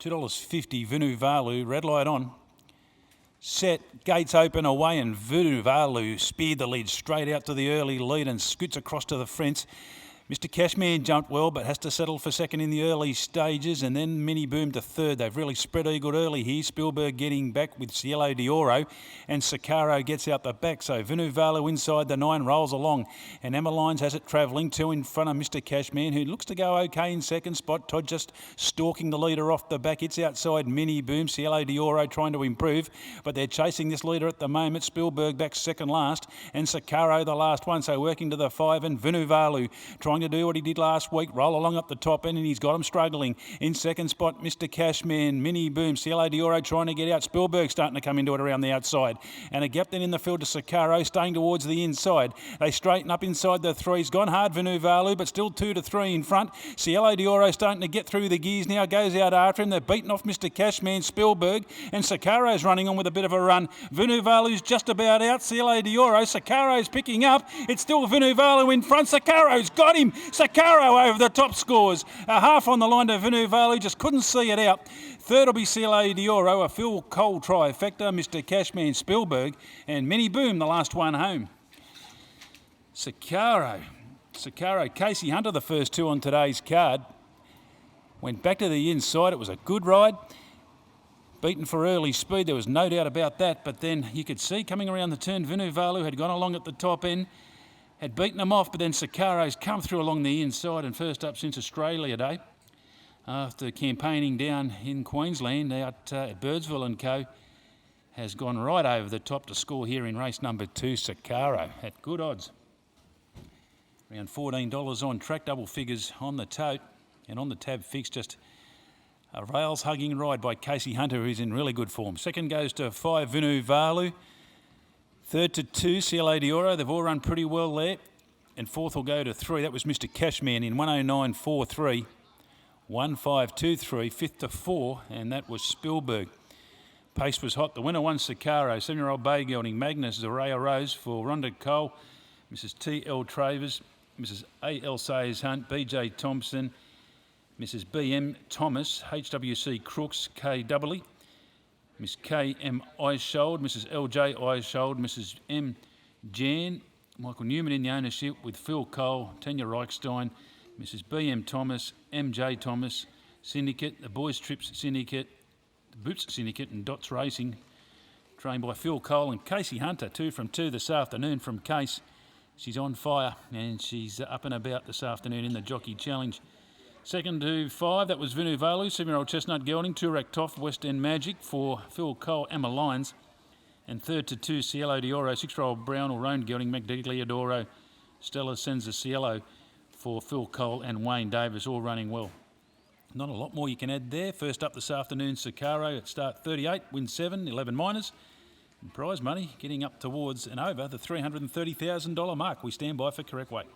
$2.50 Vunuvalu, red light on. Set, gates open away, and Vunuvalu speared the lead straight out to the early lead and scoots across to the fence. Mr. Cashman jumped well, but has to settle for second in the early stages, and then Mini Boom to third. They've really spread eagled early here. Spielberg getting back with Cielo d'Oro, and Sicaro gets out the back. So Vunuvalu inside the 9 rolls along, and Emma Lyons has it travelling 2 in front of Mr. Cashman, who looks to go okay in second spot. Todd just stalking the leader off the back. It's outside Mini Boom. Cielo d'Oro trying to improve, but they're chasing this leader at the moment. Spielberg back second last, and Sicaro the last one. So working to the 5, and Vunuvalu trying to do what he did last week, roll along up the top end, and he's got him struggling. In second spot, Mr. Cashman, Mini Boom, Cielo d'Oro trying to get out. Spielberg starting to come into it around the outside, and a gap then in the field to Sicaro, staying towards the inside. They straighten up inside the 3. He's gone hard, Vunuvalu, but still 2 to 3 in front. Cielo d'Oro starting to get through the gears now, goes out after him. They're beaten off Mr. Cashman, Spielberg, and Sicaro's running on with a bit of a run. Vunuvalu's just about out. Cielo d'Oro, Sicaro's picking up. It's still Vunuvalu in front. Sicaro's got him. Sicaro over the top scores. A half on the line to Vunuvalu, just couldn't see it out. Third will be Cielo d'Oro, a Phil Cole trifecta, Mr. Cashman, Spielberg, and Mini Boom, the last one home. Sicaro, Casey Hunter, the first 2 on today's card. Went back to the inside. It was a good ride. Beaten for early speed, there was no doubt about that, but then you could see coming around the turn, Vunuvalu had gone along at the top end, had beaten them off, but then Sicaro's come through along the inside, and first up since Australia Day. After campaigning down in Queensland out at Birdsville and Co, has gone right over the top to score here in race number 2, Sicaro, at good odds. Around $14 on track, double figures on the tote, and on the tab fix, just a rails hugging ride by Casey Hunter, who's in really good form. Second goes to 5, Vunuvalu. Third to 2, Cielo d'Oro. They've all run pretty well there. And fourth will go to 3. That was Mr. Cashman in 109.43. 1523. Fifth to 4, and that was Spielberg. Pace was hot. The winner won Sicaro. 7-year-old bay gelding Magnus Zaraya Rose for Rhonda Cole, Mrs. T.L. Travers, Mrs. A.L. Sayers Hunt, B.J. Thompson, Mrs. B.M. Thomas, H.W.C. Crooks, K.W. Miss K.M. Eishold, Mrs. L.J. Eishold, Mrs. M. Jan, Michael Newman in the ownership with Phil Cole, Tanya Reichstein, Mrs. B.M. Thomas, M.J. Thomas, Syndicate, the Boys Trips Syndicate, the Boots Syndicate and Dots Racing, trained by Phil Cole, and Casey Hunter, 2 from 2 this afternoon from Case. She's on fire and she's up and about this afternoon in the Jockey Challenge. Second to 5, that was Vunuvalu, 7-year-old Chestnut Gelding, Turak Toff, West End Magic for Phil Cole, Emma Lyons. And third to 2, Cielo d'Oro, 6-year-old Brown or Roan Gelding, Magdigliadoro, Stella Senza Cielo for Phil Cole and Wayne Davis, all running well. Not a lot more you can add there. First up this afternoon, Sicaro at start 38, win 7, 11 minors. And prize money getting up towards and over the $330,000 mark. We stand by for correct weight.